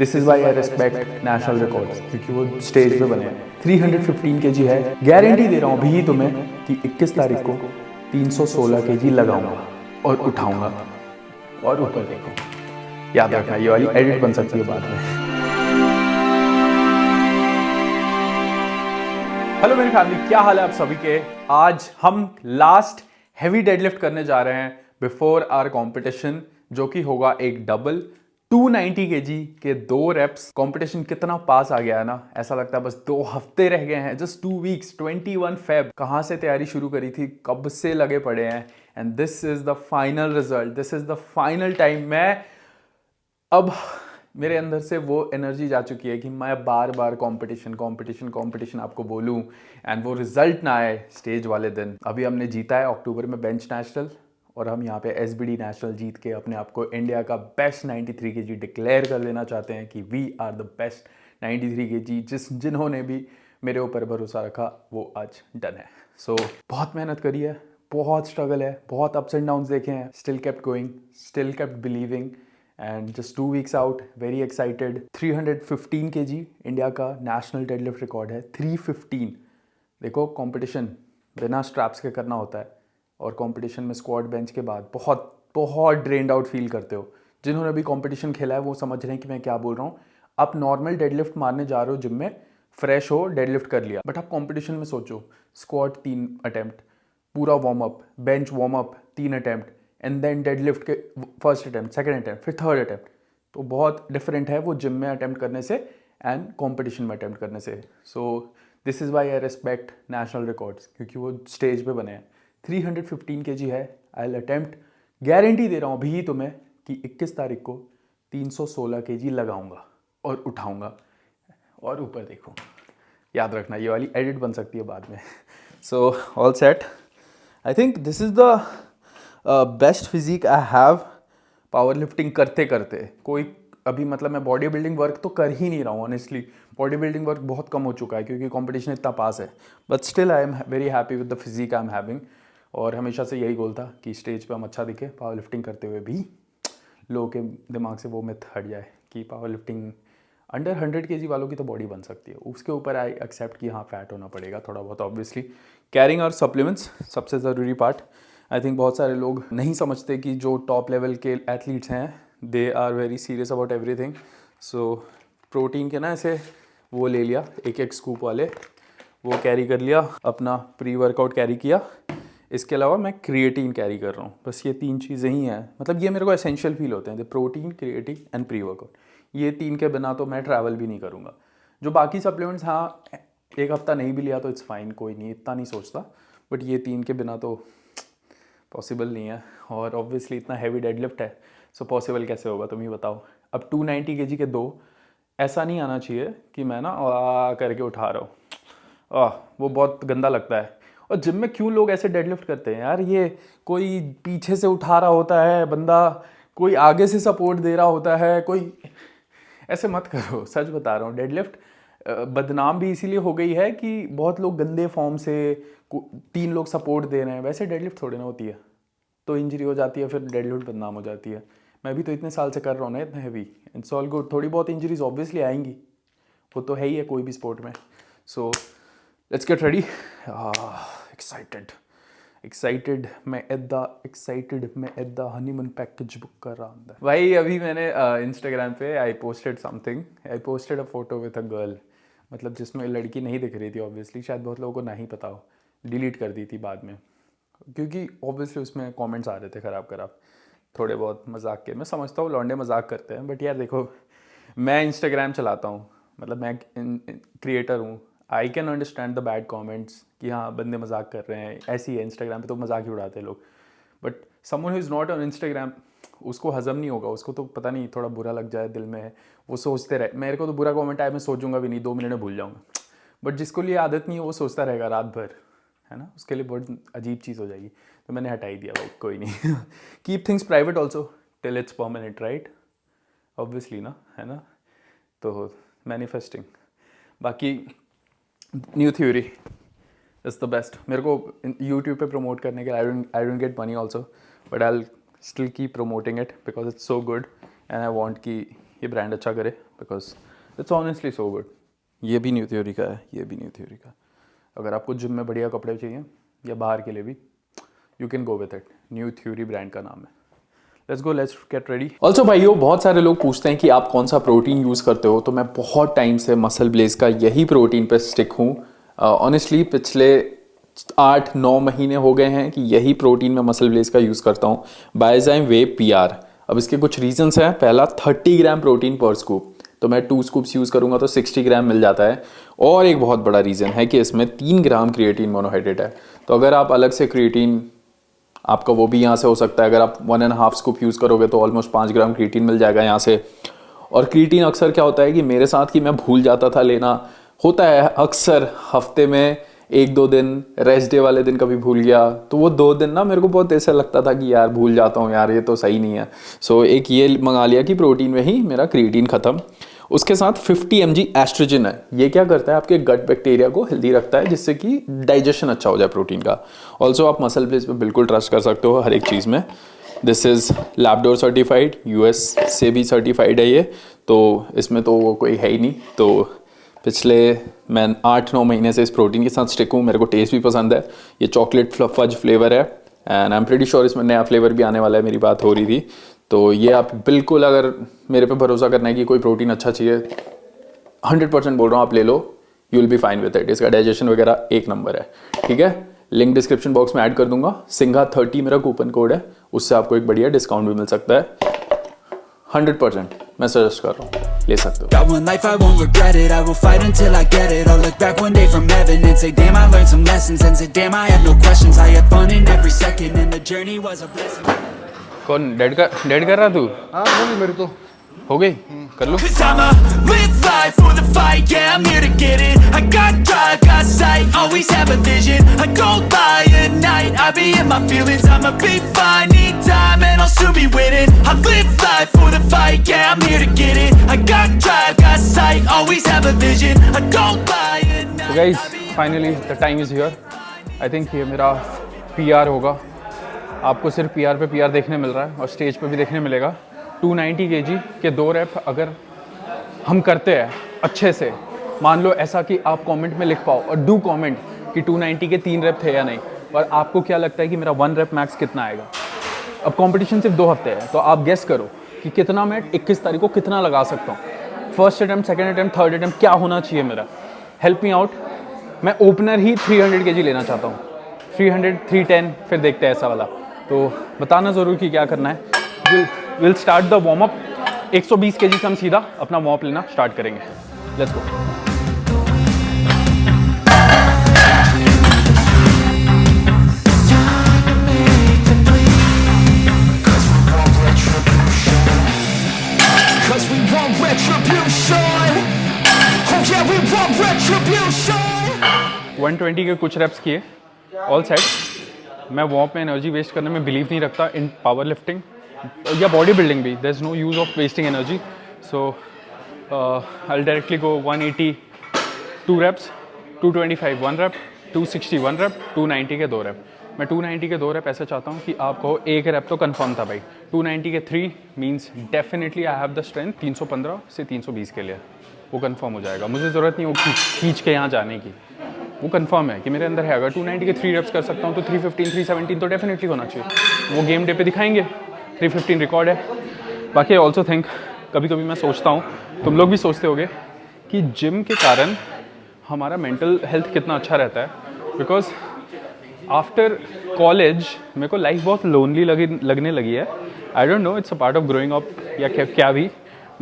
This is why I respect national records, क्योंकि वो stage पे बने हैं। 315 kg है, गारंटी दे रहा हूँ अभी तुम्हें कि 21 तारीख को 316 kg लगाऊंगा और उठाऊंगा और ऊपर देखो। याद रखना, ये वाली एडिट बन सकती है बाद में। हेलो मेरी फैमिली, क्या हाल है आप सभी के। आज हम लास्ट हैवी डेडलिफ्ट करने जा रहे हैं बिफोर आवर कंपटीशन, जो कि होगा एक डबल 290 kg के 2 रेप्स। कंपटीशन कितना पास आ गया है ना, ऐसा लगता है बस 2 हफ्ते रह गए हैं, जस्ट 2 वीक्स। 21 फेब कहाँ से तैयारी शुरू करी थी, कब से लगे पड़े हैं, and this is the final result, this is the final time. मैं अब मेरे अंदर से वो एनर्जी जा चुकी है कि मैं बार बार कंपटीशन कंपटीशन कंपटीशन आपको बोलूं एंड वो रिजल्ट ना आए स्टेज वाले दिन। अभी हमने जीता है अक्टूबर में बेंच नेशनल, और हम यहाँ पे एसबीडी नेशनल जीत के अपने आप को इंडिया का बेस्ट 93 kg डिक्लेयर कर देना चाहते हैं कि we are the best 93 kg। जिन्होंने भी मेरे ऊपर भरोसा रखा वो आज डन है। सो बहुत मेहनत करी है, बहुत स्ट्रगल है, बहुत अप्स एंड डाउन्स देखे हैं, still kept going, still kept believing, and just 2 weeks out, very excited. 315 kg India का नेशनल डेडलिफ्ट रिकॉर्ड है, 315। देखो कंपटीशन बिना स्ट्रैप्स के करना होता है, और कंपटीशन में स्क्वाड बेंच के बाद बहुत बहुत ड्रेन्ड आउट फील करते हो। जिन्होंने भी कंपटीशन खेला है वो समझ रहे हैं कि मैं क्या बोल रहा हूँ। आप नॉर्मल डेडलिफ्ट मारने जा रहे हो जिम में, फ्रेश हो, डेडलिफ्ट कर लिया, बट आप कंपटीशन में सोचो, स्क्वाड 3 अटेम्प्ट, पूरा warm up, bench warm up 3 attempt, and then deadlift के फर्स्ट अटेम्प्ट, सेकंड अटेम्प्ट, फिर थर्ड अटेम्प्ट। तो बहुत डिफरेंट है वो जिम में अटेम्प्ट करने से एंड कंपटीशन में अटेम्प्ट करने से। So this is why I respect national records, क्योंकि वो स्टेज पे बने हैं। 315 kg है, आई विल अटेम्प्ट, गारंटी दे रहा हूँ अभी तुम्हें कि 21 तारीख को 316 kg लगाऊंगा और उठाऊंगा और ऊपर देखो। याद रखना, ये वाली एडिट बन सकती है बाद में। So all set, I think this is the best physique I have power lifting करते करते। कोई अभी मतलब मैं बॉडी बिल्डिंग वर्क तो कर ही नहीं रहा हूँ ऑनेस्टली। बॉडी बिल्डिंग वर्क बहुत कम हो चुका है क्योंकि कंपटीशन इतना पास है, but still I am very happy with the physique I am having. और हमेशा से यही गोल था कि स्टेज पे हम अच्छा दिखे पावर लिफ्टिंग करते हुए भी, लोगों के दिमाग से वो मिथ हट जाए कि पावर लिफ्टिंग अंडर 100 kg वालों की तो बॉडी बन सकती है। उसके ऊपर आई एक्सेप्ट कि हाँ फैट होना पड़ेगा थोड़ा बहुत ऑब्वियसली। कैरिंग और सप्लीमेंट्स सबसे ज़रूरी पार्ट। आई थिंक बहुत सारे लोग नहीं समझते कि जो टॉप लेवल के एथलीट्स हैं they are very serious about everything. So protein के ना ऐसे वो ले लिया, एक स्कूप वाले, वो कैरी कर लिया, अपना प्री वर्कआउट कैरी किया। इसके अलावा मैं क्रिएटिन कैरी कर रहा हूँ, बस ये 3 चीज़ें ही हैं। मतलब ये मेरे को एसेंशियल फील होते हैं, the protein, creatine and pre workout. ये 3 के बिना तो मैं ट्रैवल भी नहीं करूँगा। जो बाकी सप्लीमेंट्स, हाँ एक हफ्ता नहीं भी लिया तो इट्स फाइन, कोई नहीं, इतना नहीं सोचता, बट ये 3 के बिना तो पॉसिबल नहीं है। और ऑब्वियसली इतना हैवी डेडलिफ्ट है, सो पॉसिबल कैसे होगा तुम ही बताओ। अब 290 kg के 2, ऐसा नहीं आना चाहिए कि मैं ना करके उठा रहा हूँ, वो बहुत गंदा लगता है। और जिम में क्यों लोग ऐसे डेडलिफ्ट करते हैं यार, ये कोई पीछे से उठा रहा होता है बंदा, कोई आगे से सपोर्ट दे रहा होता है, कोई ऐसे मत करो, सच बता रहा हूँ। डेडलिफ्ट बदनाम भी इसीलिए हो गई है कि बहुत लोग गंदे फॉर्म से 3 लोग सपोर्ट दे रहे हैं, वैसे डेडलिफ्ट थोड़ी ना होती है। तो इंजरी हो जाती है, फिर डेडलिफ्ट बदनाम हो जाती है। मैं भी तो इतने साल से कर रहा हूँ ना इतना हैवी, इट्स ऑल गुड। थोड़ी बहुत इंजरीज ऑब्वियसली आएंगी, वो तो है ही है कोई भी स्पोर्ट में। So let's get ready. Excited मैं एदा हनीमून पैकेज बुक कर रहा हूँ भाई। अभी मैंने इंस्टाग्राम पे I posted a photo with a girl, मतलब जिसमें लड़की नहीं दिख रही थी ऑब्वियसली, शायद बहुत लोगों को नहीं पता हो, डिलीट कर दी थी बाद में क्योंकि ऑब्वियसली उसमें कमेंट्स आ रहे थे खराब थोड़े बहुत मजाक के। मैं समझता हूँ लौंडे मजाक करते हैं, बट यार देखो, मैं इंस्टाग्राम चलाता हूँ, मतलब मैं क्रिएटर हूँ, I can understand the bad comments कि हाँ बंदे मजाक कर रहे हैं, ऐसी है इंस्टाग्राम पे तो मजाक ही उड़ाते हैं लोग। But someone who is not on Instagram, उसको हजम नहीं होगा, उसको तो पता नहीं, थोड़ा बुरा लग जाए दिल में, वो सोचते रहे। मेरे को तो बुरा कमेंट आया मैं सोचूंगा भी नहीं, 2 मिनट में भूल जाऊँगा, बट जिसको लिए आदत नहीं है वो सोचता रहेगा रात भर, है ना, उसके लिए बहुत अजीब चीज़ हो जाएगी। तो मैंने हटाई दिया भाई, कोई नहीं। Keep things private also till it's permanent, right, obviously ना, है ना। तो मैनिफेस्टिंग, बाकी new theory is the best. मेरे को यूट्यूब पे प्रमोट करने के I don't get money also, but I still keep promoting it because it's so good and I want कि ये ब्रांड अच्छा करे। Because it's honestly so good. ये भी न्यू थ्योरी का है, ये भी न्यू थ्योरी का। अगर आपको जिम में बढ़िया कपड़े चाहिए या बाहर के लिए भी, you can go with it. New theory brand का नाम है। Let's go, let's get ready. Also भाइयों, बहुत सारे लोग पूछते हैं कि आप कौन सा प्रोटीन यूज़ करते हो, तो मैं बहुत टाइम से मसल ब्लेज का यही प्रोटीन पे स्टिक हूँ। ऑनेस्टली पिछले 8-9 महीने हो गए हैं कि यही प्रोटीन मैं मसल ब्लेज का यूज़ करता हूँ, बायोजाइम वे PR। अब इसके कुछ रीजंस हैं। पहला, 30 ग्राम प्रोटीन पर स्कूप, तो मैं 2 स्कूप्स यूज़ करूँगा तो 60 ग्राम मिल जाता है। और एक बहुत बड़ा रीज़न है कि इसमें 3 ग्राम क्रिएटिन मोनोहाइड्रेट है। तो अगर आप अलग से क्रिएटिन, आपका वो भी यहाँ से हो सकता है, अगर आप 1.5 स्कूप यूज़ करोगे तो ऑलमोस्ट 5 ग्राम क्रिएटिन मिल जाएगा यहाँ से। और क्रिएटिन अक्सर क्या होता है कि मेरे साथ कि मैं भूल जाता था लेना, होता है अक्सर हफ्ते में 1-2 दिन, रेस्ट डे वाले दिन कभी भूल गया, तो वो 2 दिन ना मेरे को बहुत ऐसा लगता था कि यार भूल जाता हूँ यार, ये तो सही नहीं है। सो एक ये मंगा लिया कि प्रोटीन में ही मेरा क्रिएटिन ख़त्म। उसके साथ 50 mg एस्ट्रोजन है। ये क्या करता है, आपके गट बैक्टीरिया को हेल्दी रखता है, जिससे कि डाइजेशन अच्छा हो जाए प्रोटीन का। ऑल्सो आप मसल ब्लेज पे बिल्कुल ट्रस्ट कर सकते हो हर एक चीज़ में। दिस इज़ लैबडोर सर्टिफाइड, US से भी सर्टिफाइड है ये, तो इसमें तो वो कोई है ही नहीं। तो पिछले मैं 8-9 महीने से इस प्रोटीन के साथ स्टिक हूँ। मेरे को टेस्ट भी पसंद है। ये चॉकलेट फज फ्लेवर है and I am pretty sure इसमें नया फ्लेवर भी आने वाला है, मेरी बात हो रही थी। तो ये आप बिल्कुल, अगर मेरे पे भरोसा करना है कि कोई प्रोटीन अच्छा चाहिए, 100% बोल रहा हूँ, आप ले लो, you will be fine with it. इसका डाइजेशन वगैरह एक नंबर है, ठीक है। लिंक डिस्क्रिप्शन बॉक्स में ऐड कर दूंगा। सिंघा30 मेरा कूपन कोड है, उससे आपको एक बढ़िया डिस्काउंट भी मिल सकता है। 100% मैं सजेस्ट कर रहा हूँ, ले सकते हो। Got one life, I won't regret it. I will fight until I get it. I'll look back one day from heaven and say, damn, I learned some lessons. And say, damn, I had no questions. I had fun in every second, and the journey was a blessing. कौन dead कर रहा तू? हाँ बोली मेरी तो हो गई, कर लो। 'Cause I'ma live life for the fight, yeah, I'm here to get it. I got drive, got sight, always have a vision. I don't lie at night, I be in my feelings. I'ma be fine, need time, and I'll soon be winning. I live life for the fight, yeah, I'm here to get it. I got drive, got sight, always have a vision. I don't lie at night. So guys, finally the time is here. I think ये मेरा PR होगा। आपको सिर्फ PR पे PR देखने मिल रहा है और स्टेज पे भी देखने मिलेगा। 290 kg के 2 रैप अगर हम करते हैं अच्छे से, मान लो ऐसा कि आप कमेंट में लिख पाओ और डू कमेंट कि 290 के 3 रैप थे या नहीं, और आपको क्या लगता है कि मेरा 1 रैप मैक्स कितना आएगा। अब कंपटीशन सिर्फ 2 हफ्ते है, तो आप गेस करो कि कितना मैं 21 तारीख को कितना लगा सकता हूँ। First attempt, second attempt, third attempt क्या होना चाहिए मेरा। Help me out. मैं ओपनर ही 300 kg लेना चाहता हूँ, 300, 310, फिर देखते हैं ऐसा वाला। तो बताना ज़रूर कि क्या करना है। Will start the warm up. 120 kg से हम सीधा अपना वार्म अप लेना स्टार्ट करेंगे। Let's go. Cause we want retribution. Oh yeah, we want retribution. 120 के कुछ रेप्स किए, ऑल सेट। मैं वार्म अप में एनर्जी वेस्ट करने में बिलीव नहीं रखता इन पावर लिफ्टिंग या बॉडी बिल्डिंग भी। There is no use of wasting energy. So I directly go 180 2 reps, 225 1 rep, 260 1 rep, 290 के 2 rep। मैं 290 के 2 rep ऐसे चाहता हूँ कि आप कहो एक रैप तो कंफर्म था भाई। 290 के 3 means definitely I have the strength 315 से 320 के लिए, वो कंफर्म हो जाएगा। मुझे ज़रूरत नहीं वो खींच के यहाँ जाने की, वो कंफर्म है कि मेरे अंदर है। अगर 290 के 3 reps कर सकता हूँ तो 315 317 तो डेफिनेटली होना चाहिए। वो गेम डे पे दिखाएंगे, 315 रिकॉर्ड है। बाकी आई ऑल्सो थिंक, कभी कभी मैं सोचता हूँ, तुम लोग भी सोचते होगे कि जिम के कारण हमारा मेंटल हेल्थ कितना अच्छा रहता है। बिकॉज आफ्टर कॉलेज मेरे को लाइफ बहुत लोनली लगने लगी है। I don't know, it's a part of growing up या क्या भी।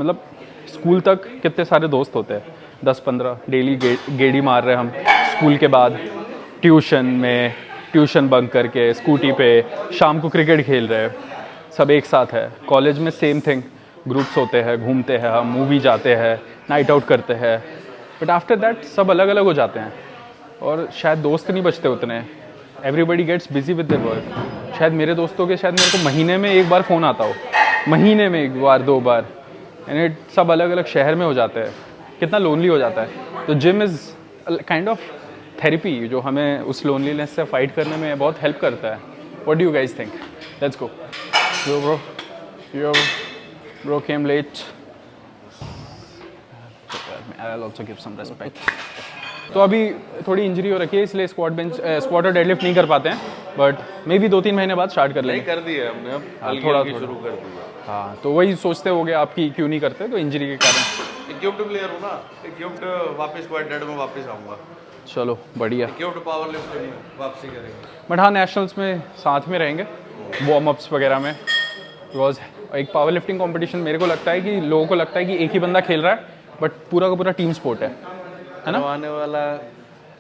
मतलब स्कूल तक कितने सारे दोस्त होते हैं, 10-15 डेली गेड़ी मार रहे हम। स्कूल के बाद ट्यूशन में, ट्यूशन बंक करके स्कूटी पे शाम को क्रिकेट खेल रहे हैं, सब एक साथ है। कॉलेज में सेम थिंग, ग्रुप्स होते हैं, घूमते हैं, हम मूवी जाते हैं, नाइट आउट करते हैं। बट आफ्टर दैट सब अलग अलग हो जाते हैं और शायद दोस्त नहीं बचते उतने। Everybody gets busy with their work. शायद मेरे दोस्तों के शायद मेरे को महीने में एक बार फ़ोन आता हो, महीने में 1 बार 2 बार, एंड सब अलग अलग शहर में हो जाते हैं। कितना लोनली हो जाता है। तो gym is kind of therapy जो हमें उस लोनलीनेस से फाइट करने में बहुत हेल्प करता है। What do you guys think? Let's go. Yo bro came late. I will also give some respect. तो अभी थोड़ी इंजरी हो रखी है इसलिए स्क्वाट और डेडलिफ्ट नहीं कर पाते हैं, बट मे बी 2-3 महीने बाद स्टार्ट कर लेंगे। कर दी है हमने, अब थोड़ा शुरू कर दी है। हाँ, तो वही सोचते होगे आपकी क्यों नहीं करते, तो इंजरी के कारण। इक्विप्ड प्लेयर हूँ ना, इक्विप्ड वापस स्क्वाड डेड में वापस आऊँगा। चलो बढ़िया। इक्विप्ड पावर लिफ्टिंग में वापसी करेंगे। बट हाँ, नेशनल्स में साथ में रहेंगे वार्म अप्स वगैरह में, बिकॉज एक पावर लिफ्टिंग कॉम्पिटिशन मेरे को लगता है कि लोगों को लगता है कि एक ही बंदा खेल रहा है, बट पूरा का पूरा टीम स्पोर्ट है ना। करवाने वाला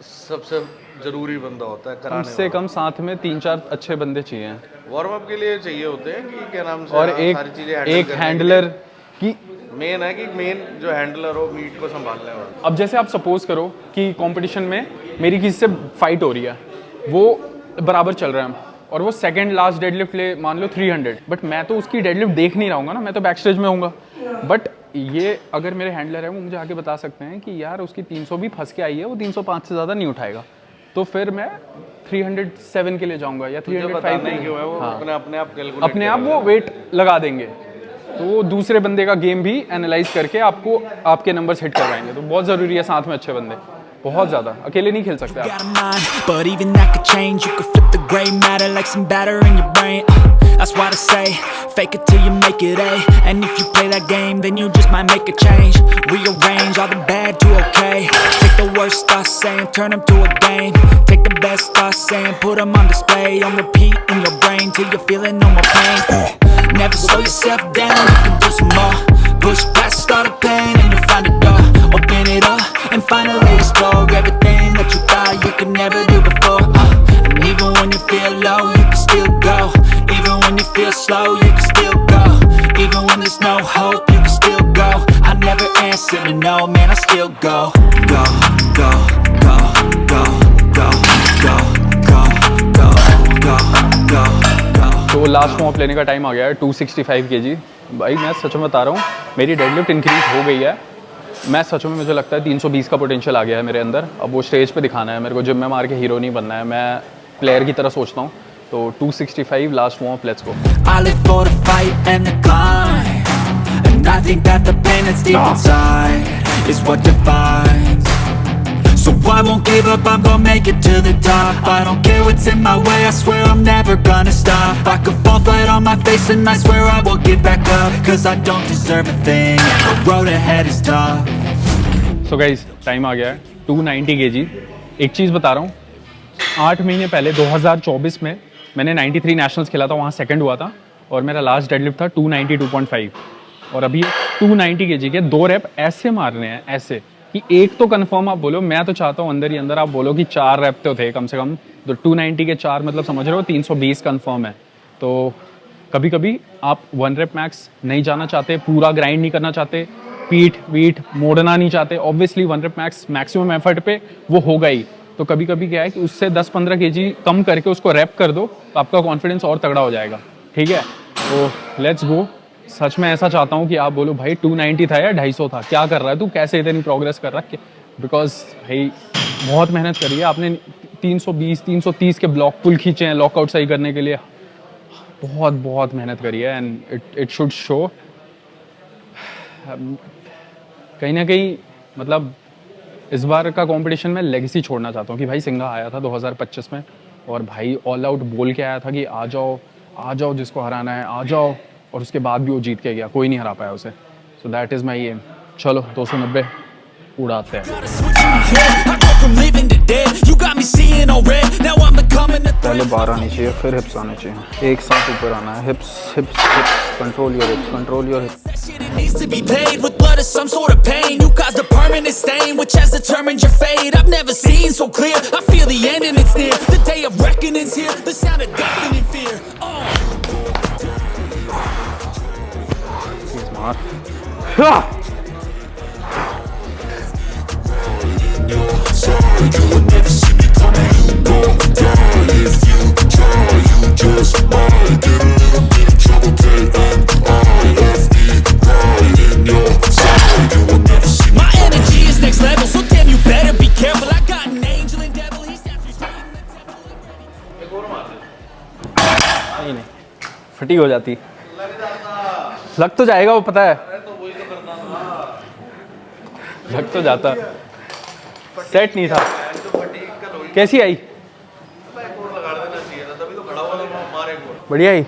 सबसे जरूरी बंदा होता है, कम से कम साथ में 3-4 अच्छे बंदे चाहिए। वार्म अप के लिए चाहिए होते हैं कि क्या नाम से, और सारी चीजें एक हैंडलर की मेन है कि मेन जो हैंडलर हो मीट को संभालने वाला। अब जैसे आप सपोज करो कि कंपटीशन में मेरी किसी से फाइट हो रही है, वो बराबर चल रहा है और वो सेकंड लास्ट डेडलिफ्ट ले मान लो 300, बट मैं तो उसकी डेडलिफ्ट देख नहीं रहा हूँ ना, मैं तो बैक स्टेज में हूँगा। बट ये अगर मेरे हैंडलर है वो मुझे आके बता सकते हैं कि यार उसकी 300 भी फंस के आई है, वो 305 से ज़्यादा नहीं उठाएगा, तो फिर मैं 307 के लिए जाऊँगा या 305 नहीं क्यों है वो। हाँ। अपने आप वो वेट लगा देंगे, तो वो दूसरे बंदे का गेम भी एनालाइज करके आपको आपके नंबर्स हिट करवाएंगे। तो बहुत ज़रूरी है साथ में अच्छे बंदे, बहुत ज़्यादा, अकेले नहीं खेल सकते आप। got a mind, but even that could change. You could flip the gray matter like some batter in your brain. That's why I say, fake it till you make it A. And if you play that game, then you just might make a change. Rearrange all the bad to okay. Take the worst thoughts saying, turn them to a game. Take the best thoughts saying, put them on display. On repeat in your brain till you're feeling no more pain. Never slow yourself down, you can do some more. Push past all the pain and you'll find a door. Open it up and finally explore everything that you thought you could never do before. And even when you feel low, you can still go. Even when you feel slow, you can still go. Even when there's no hope, you can still go. I never answer to no, man, I still go. Go, go, go, go, go, go, go, go, go, go, go. तो last warm up लेने का time आ गया है, 265 kg। भाई मैं सच में बता रहा हूँ, मेरी डेडलिफ्ट इंक्रीज हो गई है। मैं सच में, मुझे लगता है 320 का पोटेंशियल आ गया है मेरे अंदर। अब वो स्टेज पे दिखाना है मेरे को, जिम में मार के हीरो नहीं बनना है, मैं प्लेयर की तरह सोचता हूँ। तो 265 last warm up, let's go. I live for the fight and the climb, and I think that the pain that's deep inside is what defines. So I won't give up, I'm gonna make it to the top. I don't care what's in my way, I swear I'm never gonna stop. I could fall flat on my face and I swear I will get back up, cause I don't deserve a thing, the road ahead is tough. So guys, time आ गया है 290 kg। एक चीज़ बता रहा हूँ, 8 महीने पहले 2024 में मैंने 93 नेशनल्स खेला था, वहाँ सेकंड हुआ था, और मेरा लास्ट डेडलिफ्ट था 292.5। और अभी 290 kg के 2 रैप ऐसे मारने हैं, ऐसे कि एक तो कंफर्म आप बोलो, मैं तो चाहता हूँ अंदर ही अंदर आप बोलो कि 4 रैप तो थे कम से कम। तो 290 के 4 मतलब समझ रहे हो 320 कंफर्म है। तो कभी कभी आप 1 रैप मैक्स नहीं जाना चाहते, पूरा ग्राइंड नहीं करना चाहते, पीठ वीठ मोड़ना नहीं चाहते, obviously 1 rep max maximum effort पे वो होगा ही। तो कभी कभी क्या है कि उससे 10-15 kg कम करके उसको रैप कर दो, तो आपका कॉन्फिडेंस और तगड़ा हो जाएगा। ठीक है, तो लेट्स गो। सच में ऐसा चाहता हूँ कि आप बोलो भाई 290 था या 250 था, क्या कर रहा है तू, कैसे इतनी प्रोग्रेस कर रहा है। बिकॉज भाई बहुत मेहनत करी है आपने, 320-330 के ब्लॉक पुल खींचे हैं लॉकआउट सही करने के लिए, बहुत बहुत मेहनत करी है, एंड इट शुड शो। कहीं ना कहीं मतलब इस बार का कंपटीशन में लेगेसी छोड़ना चाहता हूँ कि भाई सिंघा आया था 2025 में, और भाई ऑल आउट बोल के आया था कि आ जाओ जिसको हराना है आ जाओ, और उसके बाद भी वो जीत के गया, कोई नहीं हरा पाया उसे। So that is my aim. चलो 290 उड़ाते हैं। पहले बार आनी चाहिए, फिर हिप्स आने चाहिए, एक साथ ऊपर आना है, हिप्स हिप्स हिप्स, control your hips, control your hips. It needs to be paid with blood or some sort of pain. You caused a permanent stain which has determined your fate. I've never seen so clear, I feel the end and it's near. The day of reckoning's here, the sound of deafening fear. My energy is next level, so damn you better be careful. I got an angel and devil, he's definitely नहीं, फटी हो जाती, लग तो जाएगा वो, पता है। लग तो जाता, सेट नहीं था। कैसी आई? बढ़िया ही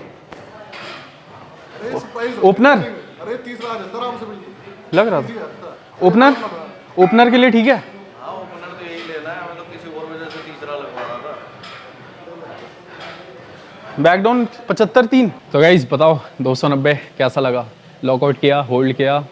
ओपनर अरे तीसरा आ जाता आराम से बिल्कुल लग रहा था। ओपनर के लिए ठीक है। हाँ ओपनर तो यही लेना है, मतलब किसी और वजह से तीसरा लगवा रहा था। बैकडाउन 75-3। तो गाइस बताओ 290 कैसा लगा? लॉकआउट किया, होल्ड किया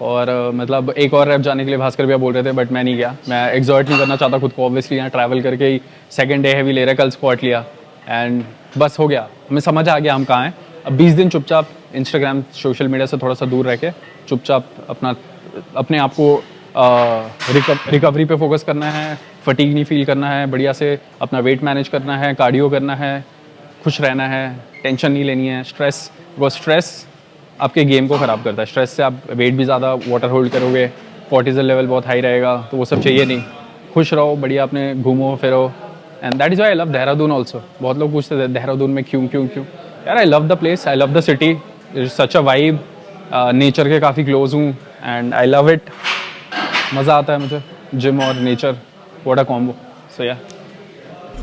और मतलब एक और रैप जाने के लिए भास्कर भैया बोल रहे थे बट मैं नहीं गया। मैं एग्जर्ट नहीं करना चाहता खुद को, ऑब्वियसली यहाँ ट्रैवल करके ही सेकंड डे हैवी ले रहे, कल स्क्वाट लिया एंड बस हो गया। हमें समझ आ गया हम कहाँ हैं। अब 20 दिन चुपचाप इंस्टाग्राम सोशल मीडिया से थोड़ा सा दूर रह के चुपचाप अपने आप को रिकवरी पे फोकस करना है, फटीग नहीं फील करना है, बढ़िया से अपना वेट मैनेज करना है, कार्डियो करना है, खुश रहना है, टेंशन नहीं लेनी है। स्ट्रेस, वो स्ट्रेस आपके गेम को ख़राब करता है। स्ट्रेस से आप वेट भी ज़्यादा वाटर होल्ड करोगे, कॉर्टिजल लेवल बहुत हाई रहेगा, तो वो सब चाहिए नहीं। खुश रहो, बढ़िया अपने घूमो फिरो and that is why I love Dehradun also. बहुत लोग पूछते थे देहरादून में क्यों यार, I love the place, I love the city, it's such a vibe. Nature के काफ़ी क्लोज हूँ एंड आई लव इट। मज़ा आता है मुझे जिम और नेचर, व्हाट अ कॉम्बो। सो या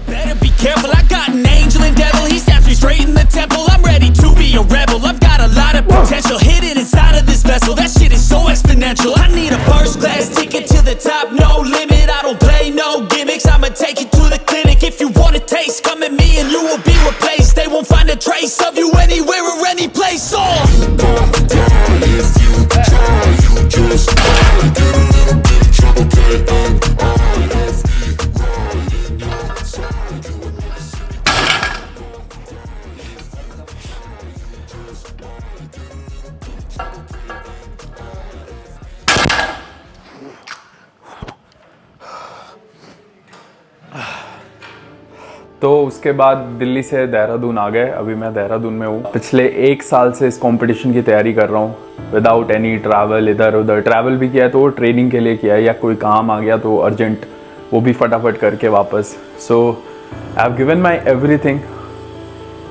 Better be careful, I got an angel and devil. He snaps me straight in the temple. I'm ready to be a rebel. I've got a lot of potential hidden inside of this vessel. That shit is so exponential. I need a first class ticket to the top, no limit. I don't play no gimmicks. I'ma take you to the clinic. If you want a taste, come at me and you will be replaced. They won't find a trace of you anywhere or any place. तो उसके बाद दिल्ली से देहरादून आ गए। अभी मैं देहरादून में हूँ। पिछले 1 साल से इस कंपटीशन की तैयारी कर रहा हूँ विदाउट एनी ट्रैवल। इधर उधर ट्रैवल भी किया है तो ट्रेनिंग के लिए किया है, या कोई काम आ गया तो अर्जेंट वो भी फटाफट करके वापस। So I have given my everything.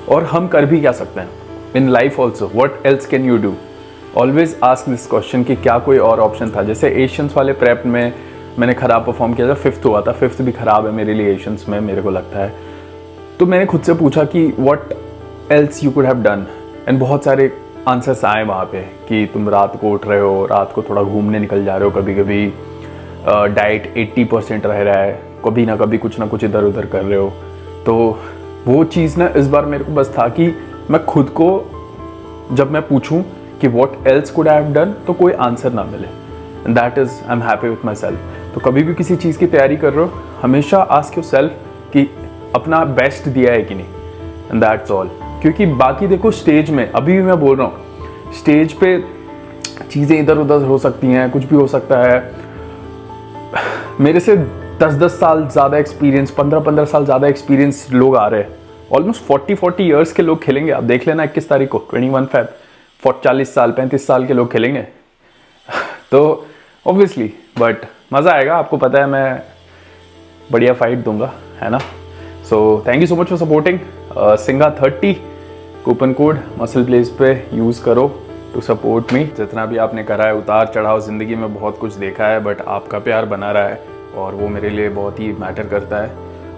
और हम कर भी क्या सकते हैं in life also, what else can you do? Always ask this question कि क्या कोई और ऑप्शन था। जैसे एशियंस वाले प्रेप में मैंने ख़राब परफॉर्म किया था, 5th हुआ था। 5th भी ख़राब है मेरे लिए एशियंस में, मेरे को लगता है। तो मैंने खुद से पूछा कि what else you could have done, and बहुत सारे आंसर्स आए वहाँ पे कि तुम रात को उठ रहे हो, रात को थोड़ा घूमने निकल जा रहे हो, कभी कभी डाइट 80% रह रहा है, कभी ना कभी कुछ ना कुछ इधर उधर कर रहे हो। तो वो चीज़ ना इस बार मेरे को बस था कि मैं खुद को जब मैं पूछूं कि what else could I have done तो कोई आंसर ना मिले, and that is I am happy with my self. तो कभी भी किसी चीज़ की तैयारी कर रहे हो हमेशा आस्क योर सेल्फ कि अपना बेस्ट दिया है कि नहीं, एंड दैट्स ऑल। क्योंकि बाकी देखो स्टेज में, अभी भी मैं बोल रहा हूँ, स्टेज पे चीज़ें इधर उधर हो सकती हैं, कुछ भी हो सकता है। मेरे से 10-10 साल ज़्यादा एक्सपीरियंस, 15-15 साल ज़्यादा एक्सपीरियंस लोग आ रहे हैं। ऑलमोस्ट 40-40 ईयर्स के लोग खेलेंगे। आप देख लेना 21 तारीख को 21 फेब 40 साल 35 साल के लोग खेलेंगे। तो ऑब्वियसली बट मज़ा आएगा। आपको पता है मैं बढ़िया फाइट दूंगा, है ना। So thank you so much for supporting. सिंगा 30 कूपन कोड मसल प्लेस पे यूज़ करो टू सपोर्ट मी। जितना भी आपने करा है, उतार चढ़ाव ज़िंदगी में बहुत कुछ देखा है, बट आपका प्यार बना रहा है और वो मेरे लिए बहुत ही मैटर करता है।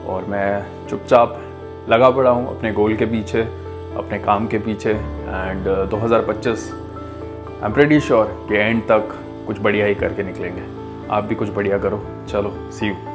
और मैं चुपचाप लगा पड़ा हूँ अपने गोल के पीछे, अपने काम के पीछे। And 2025 I am pretty sure कि एंड तक कुछ बढ़िया ही करके निकलेंगे। आप भी कुछ बढ़िया करो। चलो सी यू।